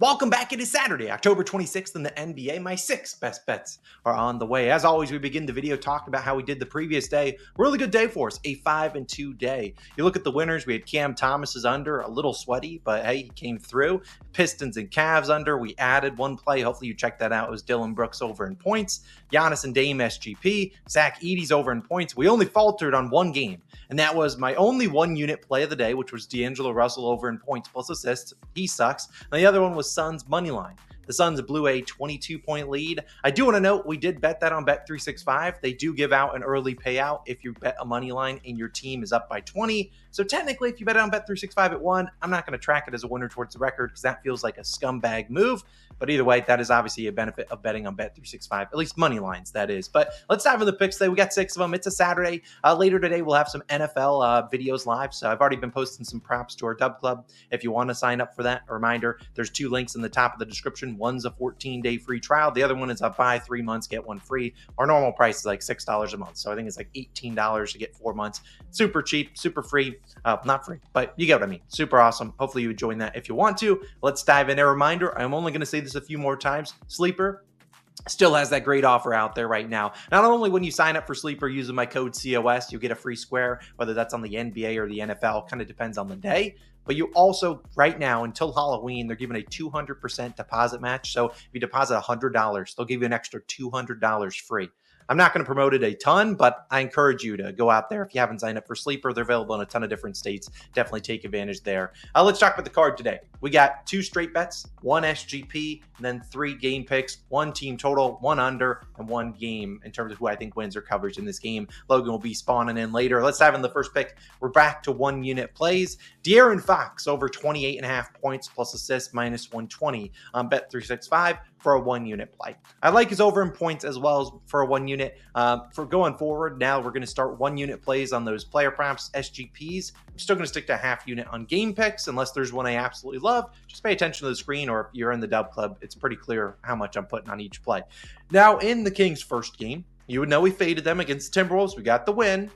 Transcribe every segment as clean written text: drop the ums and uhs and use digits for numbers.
Welcome back. It is Saturday, October 26th in the NBA. My 6 best bets are on the way. As always, we begin the video talking about how we did the previous day. Really good day for us, a 5-2 day. You look at the winners, we had Cam Thomas's under, a little sweaty, but hey, he came through. Pistons and Cavs under, we added one play. Hopefully you checked that out. It was Dylan Brooks over in points. Giannis and Dame SGP. Zach Edey's over in points. We only faltered on one game, and that was my only one-unit play of the day, which was D'Angelo Russell over in points plus assists. He sucks. And the other one was Suns money line. The Suns blew a 22-point lead. I do want to note we did bet that on Bet365. They do give out an early payout if you bet a money line and your team is up by 20. So technically, if you bet it on Bet365 at 1, I'm not going to track it as a winner towards the record because that feels like a scumbag move. But either way, that is obviously a benefit of betting on Bet365, at least money lines, that is. But let's dive into the picks today. We got 6 of them. It's a Saturday. Later today, we'll have some NFL videos live. So I've already been posting some props to our DubClub. If you want to sign up for that, a reminder, there's 2 links in the top of the description. One's a 14-day free trial. The other one is a buy 3 months, get 1 free. Our normal price is like $6 a month. So I think it's like $18 to get 4 months. Super cheap, super free. Not free, but you get what I mean. Super awesome. Hopefully you join that if you want to. Let's dive in. A reminder, I'm only going to say this a few more times. Sleeper still has that great offer out there right now. Not only when you sign up for Sleeper using my code COS, you get a free square, whether that's on the NBA or the NFL, kind of depends on the day. But you also, right now, until Halloween, they're giving a 200% deposit match. So if you deposit $100, they'll give you an extra $200 free. I'm not going to promote it a ton, but I encourage you to go out there. If you haven't signed up for Sleeper, they're available in a ton of different states. Definitely take advantage there. Let's talk about the card today. We got 2 straight bets, 1 SGP, and then 3 game picks, 1 team total, 1 under, and 1 game in terms of who I think wins or covers in this game. Logan will be spawning in later. Let's dive in the first pick. We're back to 1-unit plays. De'Aaron Fox over 28.5 points plus assists minus 120 on Bet365 for a 1-unit play. I like his over in points as well as for a 1-unit. For going forward, now we're going to start 1-unit plays on those player props, SGPs. I'm still going to stick to a half unit on game picks unless there's one I absolutely love. Just pay attention to the screen, or if you're in the DubClub, it's pretty clear how much I'm putting on each play. Now, in the Kings' first game, you would know we faded them against the Timberwolves. We got the win.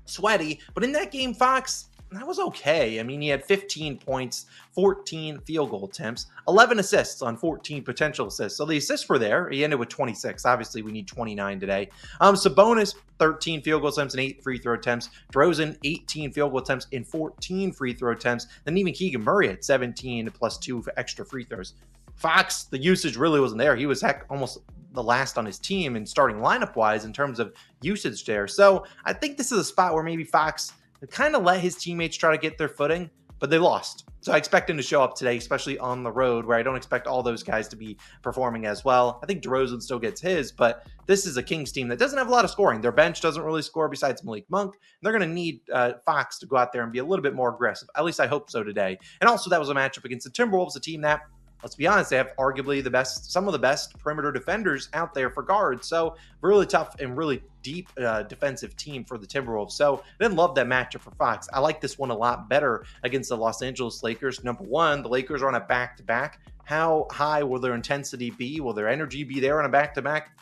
Sweaty. But in that game, Fox, that was okay. I mean, he had 15 points, 14 field goal attempts, 11 assists on 14 potential assists. So the assists were there. He ended with 26. Obviously, we need 29 today. Sabonis, 13 field goal attempts and 8 free throw attempts. DeRozan, 18 field goal attempts and 14 free throw attempts. Then even Keegan Murray had 17 plus 2 for extra free throws. Fox, the usage really wasn't there. He was almost the last on his team in starting lineup wise in terms of usage there. So I think this is a spot where maybe Fox kind of let his teammates try to get their footing, but they lost. So I expect him to show up today, especially on the road, where I don't expect all those guys to be performing as well. I think DeRozan still gets his, but this is a Kings team that doesn't have a lot of scoring. Their bench doesn't really score besides Malik Monk. They're going to need Fox to go out there and be a little bit more aggressive. At least I hope so today. And also that was a matchup against the Timberwolves, a team that, let's be honest, they have arguably some of the best perimeter defenders out there for guards. So really tough and really deep defensive team for the Timberwolves. So I didn't love that matchup for Fox. I like this one a lot better against the Los Angeles Lakers. Number one, the Lakers are on a back-to-back. How high will their intensity be? Will their energy be there on a back-to-back?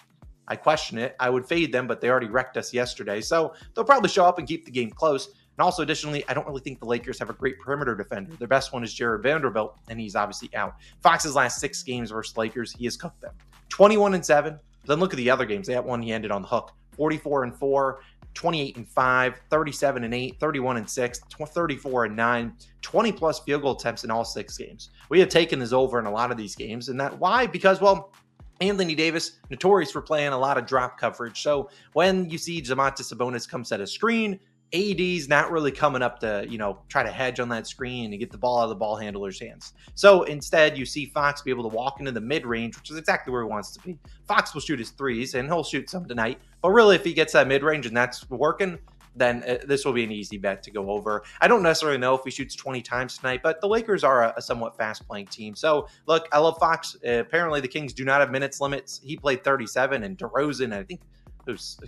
I question it. I would fade them, but they already wrecked us yesterday. So they'll probably show up and keep the game close. And also, additionally, I don't really think the Lakers have a great perimeter defender. Their best one is Jared Vanderbilt, and he's obviously out. Fox's last 6 games versus Lakers, he has cooked them. 21-7. Then look at the other games. They had one he ended on the hook. 44-4, 28-5, 37-8, 31-6, 34-9, 20-plus field goal attempts in all 6 games. We have taken his over in a lot of these games. And that why? Because, well, Anthony Davis, notorious for playing a lot of drop coverage. So when you see Domantas Sabonis come set a screen, AD's not really coming up to, try to hedge on that screen and get the ball out of the ball handler's hands. So instead, you see Fox be able to walk into the mid-range, which is exactly where he wants to be. Fox will shoot his threes, and he'll shoot some tonight. But really, if he gets that mid-range and that's working, then this will be an easy bet to go over. I don't necessarily know if he shoots 20 times tonight, but the Lakers are a somewhat fast-playing team. So, look, I love Fox. Apparently, the Kings do not have minutes limits. He played 37, and DeRozan, I think,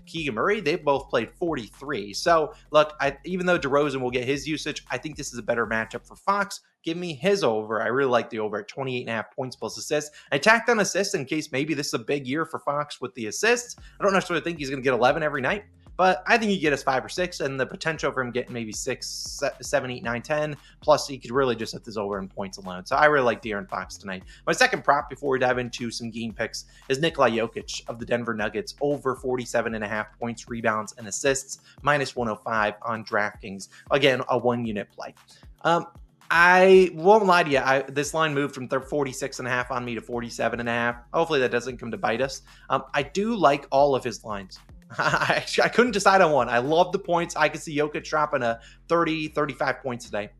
Keegan Murray, they both played 43. So, look, even though DeRozan will get his usage, I think this is a better matchup for Fox. Give me his over. I really like the over at 28.5 points plus assists. I tacked on assists in case maybe this is a big year for Fox with the assists. I don't necessarily think he's going to get 11 every night, but I think you get us 5 or 6, and the potential for him getting maybe 6, 7, 8, 9, 10. Plus, he could really just hit this over in points alone. So I really like De'Aaron Fox tonight. My second prop before we dive into some game picks is Nikola Jokic of the Denver Nuggets over 47.5 points, rebounds, and assists, minus 105 on DraftKings. Again, a 1-unit play. I won't lie to you. This line moved from 46.5 on me to 47.5. Hopefully that doesn't come to bite us. I do like all of his lines. I couldn't decide on one. I love the points. I could see Jokic dropping a 30, 35 points today.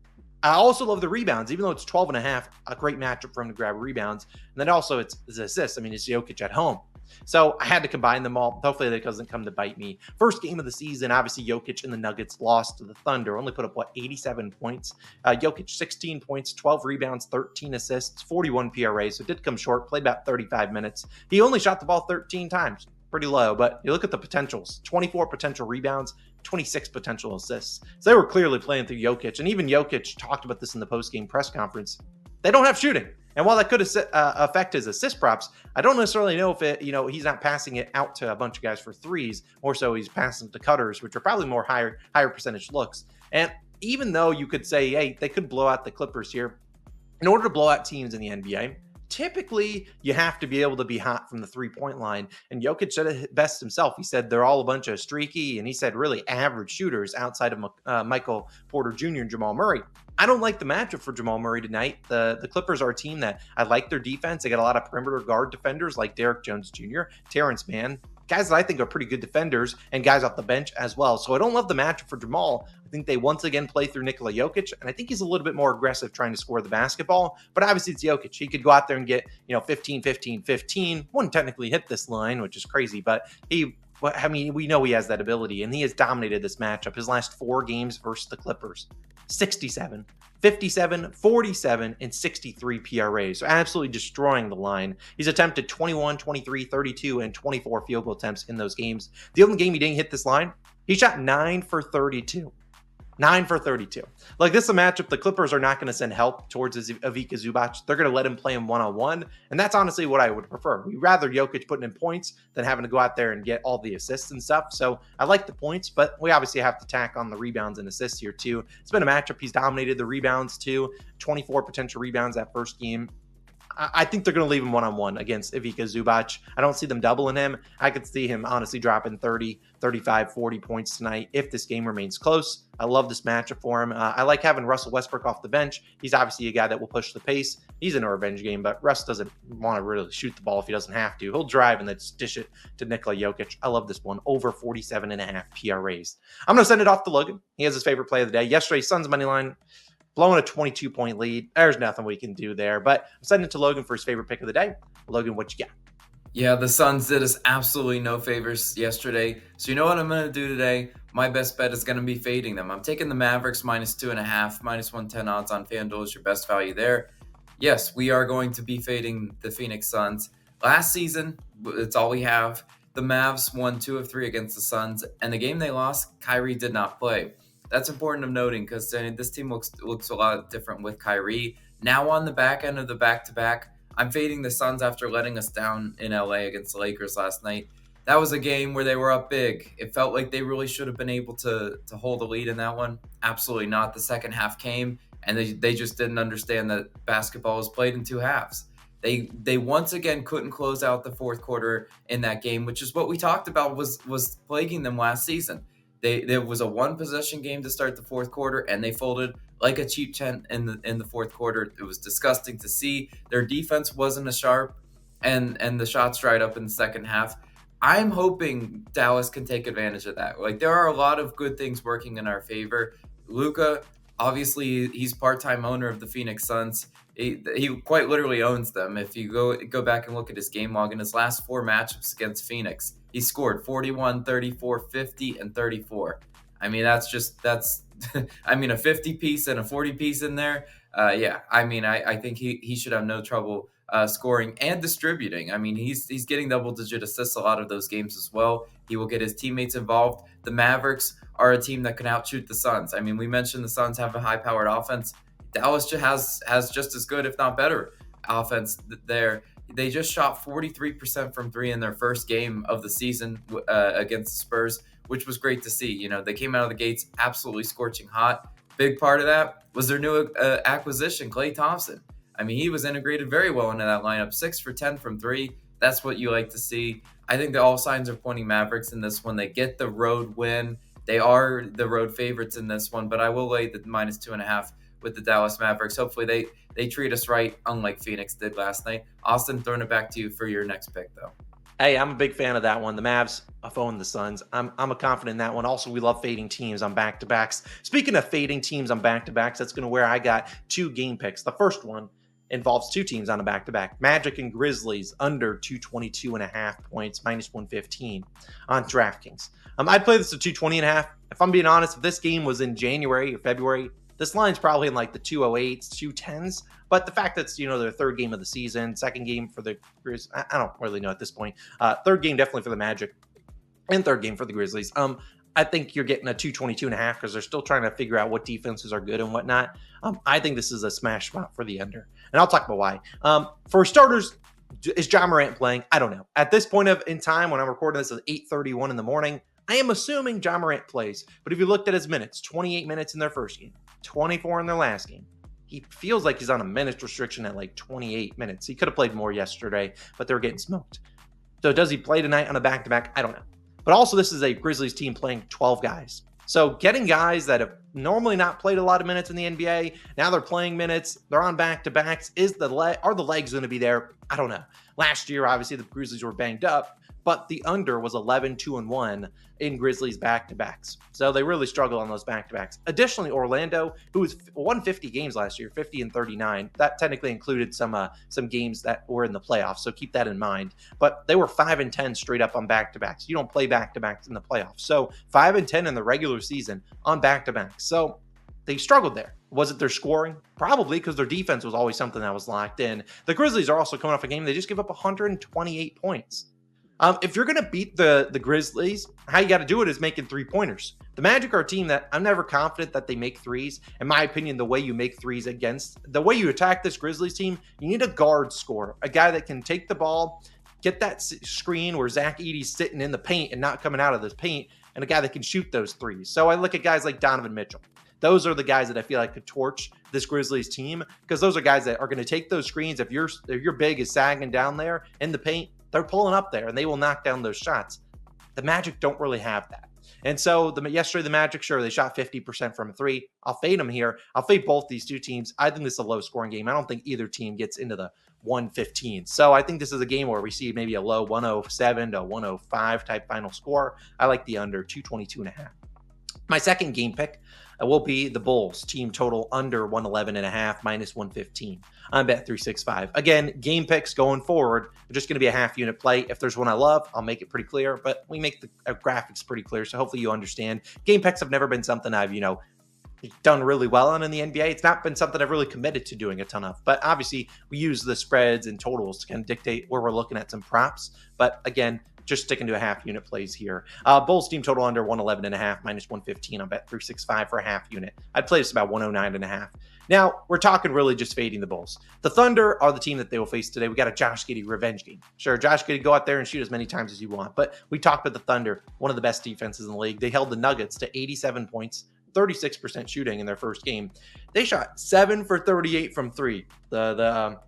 I also love the rebounds, even though it's 12.5, a great matchup for him to grab rebounds. And then also it's assists. I mean, it's Jokic at home. So I had to combine them all. Hopefully that doesn't come to bite me. First game of the season, obviously Jokic and the Nuggets lost to the Thunder. Only put up, 87 points. Jokic, 16 points, 12 rebounds, 13 assists, 41 PRA. So did come short, played about 35 minutes. He only shot the ball 13 times. Pretty low, but you look at the potentials. 24 potential rebounds, 26 potential assists. So they were clearly playing through Jokic. And even Jokic talked about this in the post-game press conference. They don't have shooting. And while that could affect his assist props, I don't necessarily know if he's not passing it out to a bunch of guys for threes. More so, he's passing to cutters, which are probably more higher percentage looks. And even though you could say, hey, they could blow out the Clippers here, in order to blow out teams in the NBA, typically you have to be able to be hot from the 3-point line. And Jokic said it best himself. He said they're all a bunch of streaky, and he said really average shooters outside of Michael Porter Jr. and Jamal Murray. I don't like the matchup for Jamal Murray tonight. The Clippers are a team that I like their defense. They got a lot of perimeter guard defenders like Derrick Jones Jr., Terrence Mann, guys that I think are pretty good defenders, and guys off the bench as well. So I don't love the matchup for Jamal. I think they once again play through Nikola Jokic, and I think he's a little bit more aggressive trying to score the basketball. But obviously it's Jokic. He could go out there and get 15, 15, 15. Wouldn't technically hit this line, which is crazy, but we know he has that ability, and he has dominated this matchup. His last 4 games versus the Clippers, 67, 57, 47, and 63 PRAs. So absolutely destroying the line. He's attempted 21, 23, 32, and 24 field goal attempts in those games. The only game he didn't hit this line, he shot 9 for 32. 9 for 32. Like, this is a matchup the Clippers are not going to send help towards Ivica Zubac. They're going to let him play him one-on-one, and that's honestly what I would prefer. We'd rather Jokic putting in points than having to go out there and get all the assists and stuff. So I like the points, but we obviously have to tack on the rebounds and assists here too. It's been a matchup. He's dominated the rebounds too. 24 potential rebounds that first game. I think they're going to leave him one-on-one against Ivica Zubac. I don't see them doubling him. I could see him honestly dropping 30, 35, 40 points tonight if this game remains close. I love this matchup for him. I like having Russell Westbrook off the bench. He's obviously a guy that will push the pace. He's in a revenge game, but Russ doesn't want to really shoot the ball if he doesn't have to. He'll drive and then dish it to Nikola Jokic. I love this one. Over 47.5 PRAs. I'm going to send it off to Logan. He has his favorite play of the day. Yesterday, Suns money line. Blowing a 22-point lead. There's nothing we can do there. But I'm sending it to Logan for his favorite pick of the day. Logan, what you got? Yeah, the Suns did us absolutely no favors yesterday. So you know what I'm going to do today? My best bet is going to be fading them. I'm taking the Mavericks minus 2.5, minus 110 odds on FanDuel is your best value there. Yes, we are going to be fading the Phoenix Suns. Last season, it's all we have. The Mavs won 2 of 3 against the Suns, and the game they lost, Kyrie did not play. That's important of noting because this team looks a lot different with Kyrie. Now on the back end of the back-to-back, I'm fading the Suns after letting us down in LA against the Lakers last night. That was a game where they were up big. It felt like they really should have been able to hold a lead in that one. Absolutely not. The second half came, and they just didn't understand that basketball was played in 2 halves. They once again couldn't close out the fourth quarter in that game, which is what we talked about was plaguing them last season. There was a 1-possession game to start the fourth quarter, and they folded like a cheap tent in the fourth quarter. It was disgusting to see. Their defense wasn't as sharp, and the shots dried up in the second half. I'm hoping Dallas can take advantage of that. Like, there are a lot of good things working in our favor. Luka, obviously, he's part-time owner of the Phoenix Suns. He quite literally owns them. If you go back and look at his game log in his last 4 matchups against Phoenix, he scored 41, 34, 50, and 34. I mean, that's I mean, a 50 piece and a 40 piece in there. I think he should have no trouble scoring and distributing. I mean, he's getting double-digit assists a lot of those games as well. He will get his teammates involved. The Mavericks are a team that can outshoot the Suns. I mean, we mentioned the Suns have a high-powered offense. Dallas has just as good, if not better, offense there. They just shot 43% from 3 in their first game of the season against the Spurs, which was great to see. They came out of the gates absolutely scorching hot. Big part of that was their new acquisition, Klay Thompson. I mean, he was integrated very well into that lineup. 6 for 10 from 3. That's what you like to see. I think that all signs are pointing Mavericks in this one. They get the road win. They are the road favorites in this one, but I will lay the -2.5 with the Dallas Mavericks. Hopefully they treat us right, unlike Phoenix did last night. Austin, throwing it back to you for your next pick, though. Hey, I'm a big fan of that one. The Mavs own the Suns. I'm a confident in that one. Also, we love fading teams on back-to-backs. Speaking of fading teams on back-to-backs, that's going to where I got 2 game picks. The first one involves 2 teams on a back-to-back. Magic and Grizzlies under 222.5 points, -115 on DraftKings. I'd play this at 220.5. If I'm being honest, if this game was in January or February, this line's probably in like the 208s, 210s. But the fact that it's, their third game of the season, second game for the Grizzlies, I don't really know at this point. Third game definitely for the Magic, and third game for the Grizzlies. I think you're getting a 222.5 because they're still trying to figure out what defenses are good and whatnot. I think this is a smash spot for the under, and I'll talk about why. For starters, is Ja Morant playing? I don't know. At this point in time, when I'm recording this at 8:31 in the morning, I am assuming Ja Morant plays. But if you looked at his minutes, 28 minutes in their first game, 24 in their last game. He feels like he's on a minutes restriction at like 28 minutes. He could have played more yesterday, but they were getting smoked. So does he play tonight on a back-to-back? I don't know. But also, this is a Grizzlies team playing 12 guys. So getting guys that have normally not played a lot of minutes in the NBA, now they're playing minutes, they're on back-to-backs. Are the legs going to be there? I don't know. Last year, obviously, the Grizzlies were banged up, but the under was 11-2-1 in Grizzlies back-to-backs. So they really struggle on those back-to-backs. Additionally, Orlando, who won 50 games last year, 50 and 39. That technically included some games that were in the playoffs, so keep that in mind. But they were 5 and 10 straight up on back-to-backs. You don't play back-to-backs in the playoffs. So 5 and 10 in the regular season on back-to-backs. So they struggled there. Was it their scoring? Probably, because their defense was always something that was locked in. The Grizzlies are also coming off a game. They just give up 128 points. If you're going to beat the Grizzlies, how you got to do it is making 3-pointers. The Magic are a team that I'm never confident that they make threes. In my opinion, the way you make threes the way you attack this Grizzlies team, you need a guard scorer, a guy that can take the ball, get that screen where Zach Edey's sitting in the paint and not coming out of this paint, and a guy that can shoot those threes. So I look at guys like Donovan Mitchell. Those are the guys that I feel like could torch this Grizzlies team, because those are guys that are going to take those screens. If your big is sagging down there in the paint, they're pulling up there and they will knock down those shots. The Magic don't really have that. And so yesterday, the Magic, sure, they shot 50% from 3. I'll fade them here. I'll fade both these 2 teams. I think this is a low scoring game. I don't think either team gets into the 115. So I think this is a game where we see maybe a low 107 to 105 type final score. I like the under 222.5. My second game pick will be the Bulls team total under 111.5 -115 on Bet365. Again, game picks going forward are just going to be a half unit play. If there's one I love, I'll make it pretty clear, but we make the graphics pretty clear. So hopefully you understand. Game picks have never been something I've, done really well on in the NBA. It's not been something I've really committed to doing a ton of, but obviously we use the spreads and totals to kind of dictate where we're looking at some props. But again, just sticking to a half unit plays here. Bulls team total under 111.5 -115 on Bet365 for a half unit. I'd play this about 109.5. Now, we're talking really just fading the Bulls. The Thunder are the team that they will face today. We got a Josh Giddey revenge game. Sure, Josh Giddey, go out there and shoot as many times as you want, but we talked about the Thunder, one of the best defenses in the league. They held the Nuggets to 87 points, 36% shooting in their first game. They shot 7 for 38 from 3. The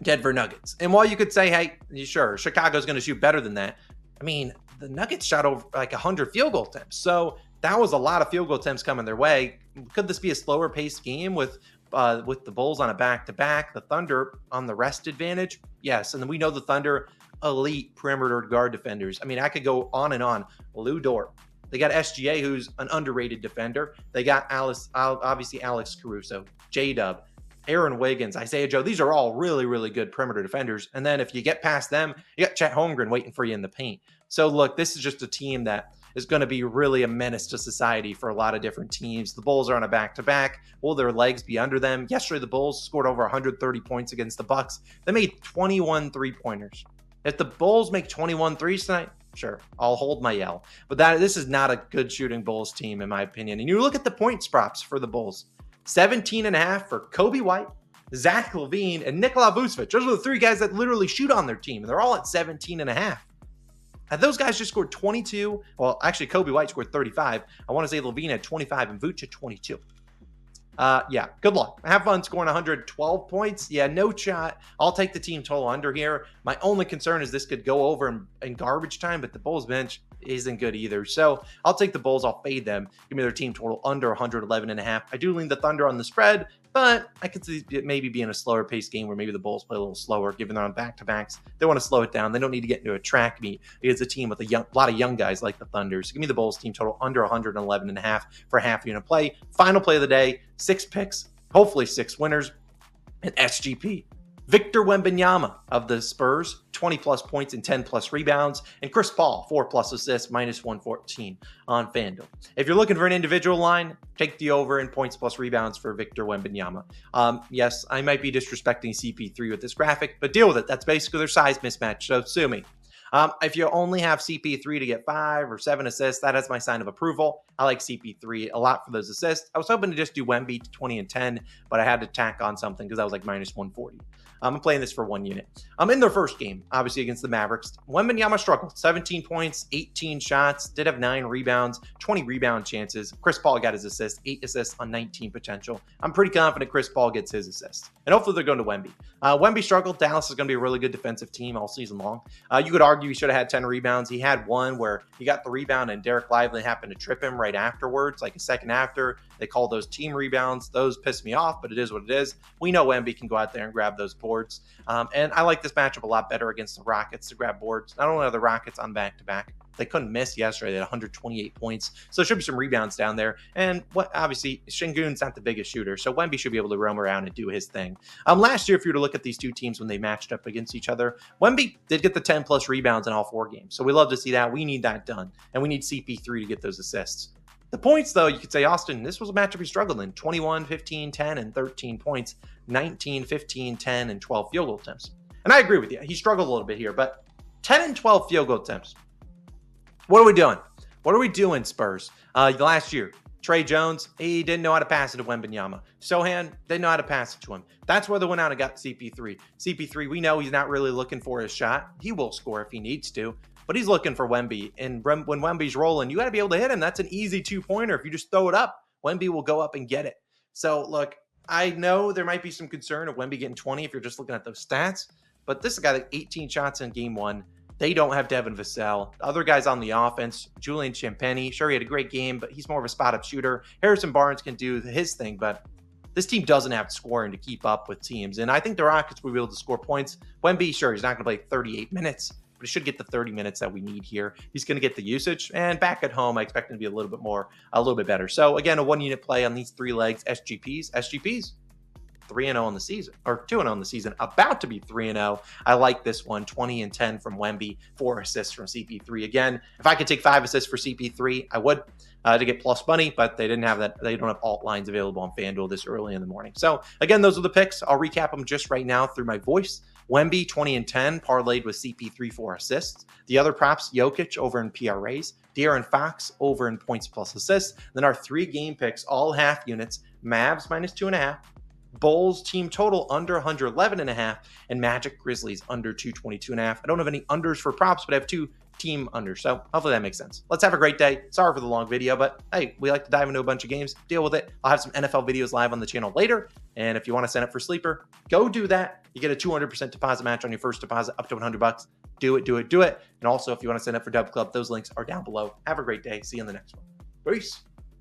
Denver Nuggets. And while you could say, hey, sure, Chicago's going to shoot better than that, I mean, the Nuggets shot over like 100 field goal attempts. So that was a lot of field goal attempts coming their way. Could this be a slower paced game with the Bulls on a back-to-back, the Thunder on the rest advantage? Yes. And then we know the Thunder, elite perimeter guard defenders. I mean, I could go on and on. Lou Dort. They got SGA, who's an underrated defender. They got obviously Alex Caruso, J-Dub, Aaron Wiggins, Isaiah Joe. These are all really, really good perimeter defenders. And then if you get past them, you got Chet Holmgren waiting for you in the paint. So look, this is just a team that is going to be really a menace to society for a lot of different teams. The Bulls are on a back-to-back. Will their legs be under them? Yesterday, the Bulls scored over 130 points against the Bucks. They made 21 three-pointers. If the Bulls make 21 threes tonight, sure, I'll hold my yell. But this is not a good shooting Bulls team, in my opinion. And you look at the points props for the Bulls. 17.5 for Kobe White, Zach LaVine, and Nikola Vucevic. Those are the 3 guys that literally shoot on their team, and they're all at 17.5. Those guys just scored 22. Well, actually, Kobe White scored 35. I want to say Levine had 25 and Vooch had 22. Yeah, good luck. Have fun scoring 112 points. Yeah, no shot. I'll take the team total under here. My only concern is this could go over in garbage time, but the Bulls bench isn't good either. So I'll take the Bulls. I'll fade them. Give me their team total under 111.5. I do lean the Thunder on the spread, but I could see it maybe being a slower paced game where maybe the Bulls play a little slower, given they're on back-to-backs. They want to slow it down. They don't need to get into a track meet. It's a team with a lot of young guys like the Thunder. So give me the Bulls team total under 111.5 for half unit play. Final play of the day, 6 picks, hopefully 6 winners, and SGP. Victor Wembanyama of the Spurs, 20 plus points and 10 plus rebounds, and Chris Paul, 4 plus assists, minus 114 on FanDuel. If you're looking for an individual line, take the over in points plus rebounds for Victor Wembanyama. Yes, I might be disrespecting CP3 with this graphic, but deal with it. That's basically their size mismatch, so sue me. If you only have CP3 to get 5 or 7 assists, that is my sign of approval. I like CP3 a lot for those assists. I was hoping to just do Wemby to 20 and 10, but I had to tack on something because I was like minus 140. I'm playing this for 1 unit. In their first game, obviously against the Mavericks, Wembanyama struggled. 17 points, 18 shots, did have 9 rebounds, 20 rebound chances. Chris Paul got his assist, 8 assists on 19 potential. I'm pretty confident Chris Paul gets his assist. And hopefully they're going to Wemby. Wemby struggled. Dallas is going to be a really good defensive team all season long. You could argue he should have had 10 rebounds. He had one where he got the rebound and Derek Lively happened to trip him right afterwards, like a second after. They call those team rebounds. Those piss me off, but it is what it is. We know Wemby can go out there and grab those boards. And I like this matchup a lot better against the Rockets to grab boards. Not only are the Rockets on back-to-back, they couldn't miss yesterday. They had 128 points. So there should be some rebounds down there. And obviously, Şengün's not the biggest shooter, so Wemby should be able to roam around and do his thing. Last year, if you were to look at these two teams when they matched up against each other, Wemby did get the 10-plus rebounds in all 4 games. So we love to see that. We need that done. And we need CP3 to get those assists. The points, though, you could say, Austin, this was a matchup he struggled in. 21, 15, 10, and 13 points. 19, 15, 10, and 12 field goal attempts. And I agree with you. He struggled a little bit here, but 10 and 12 field goal attempts. What are we doing? What are we doing, Spurs? Last year, Trey Jones, he didn't know how to pass it to Wembanyama. Sohan didn't know how to pass it to him. That's where they went out and got CP3. CP3, we know he's not really looking for his shot. He will score if he needs to, but he's looking for Wemby. And when Wemby's rolling, you got to be able to hit him. That's an easy 2-pointer. If you just throw it up, Wemby will go up and get it. So, look, I know there might be some concern of Wemby getting 20 if you're just looking at those stats, but this is a guy that 18 shots in game 1. They don't have Devin Vassell. The other guys on the offense, Julian Champagnie, sure, he had a great game, but he's more of a spot-up shooter. Harrison Barnes can do his thing, but this team doesn't have scoring to keep up with teams. And I think the Rockets will be able to score points. Wemby, sure, he's not going to play 38 minutes, but he should get the 30 minutes that we need here. He's going to get the usage. And back at home, I expect him to be a little bit better. So, again, a 1-unit play on these 3 legs, SGPs. 3-0 on the season, or 2-0 on the season, about to be 3-0. I like this one, 20 and 10 from Wemby, 4 assists from CP3. Again, if I could take 5 assists for CP3, I would to get plus money, but they didn't have that. They don't have alt lines available on FanDuel this early in the morning. So again, those are the picks. I'll recap them just right now through my voice. Wemby, 20 and 10, parlayed with CP3 4 assists. The other props, Jokic over in PRAs, De'Aaron Fox over in points plus assists. Then our 3 game picks, all half units, Mavs minus 2.5, Bulls team total under 111.5, and Magic Grizzlies under 222.5. I don't have any unders for props, but I have 2 team unders. So hopefully that makes sense. Let's have a great day. Sorry for the long video, but hey, we like to dive into a bunch of games. Deal with it. I'll have some NFL videos live on the channel later. And if you want to sign up for Sleeper, go do that. You get a 200% deposit match on your first deposit up to $100. Do it. And also, if you want to sign up for DubClub, those links are down below. Have a great day. See you in the next one. Peace.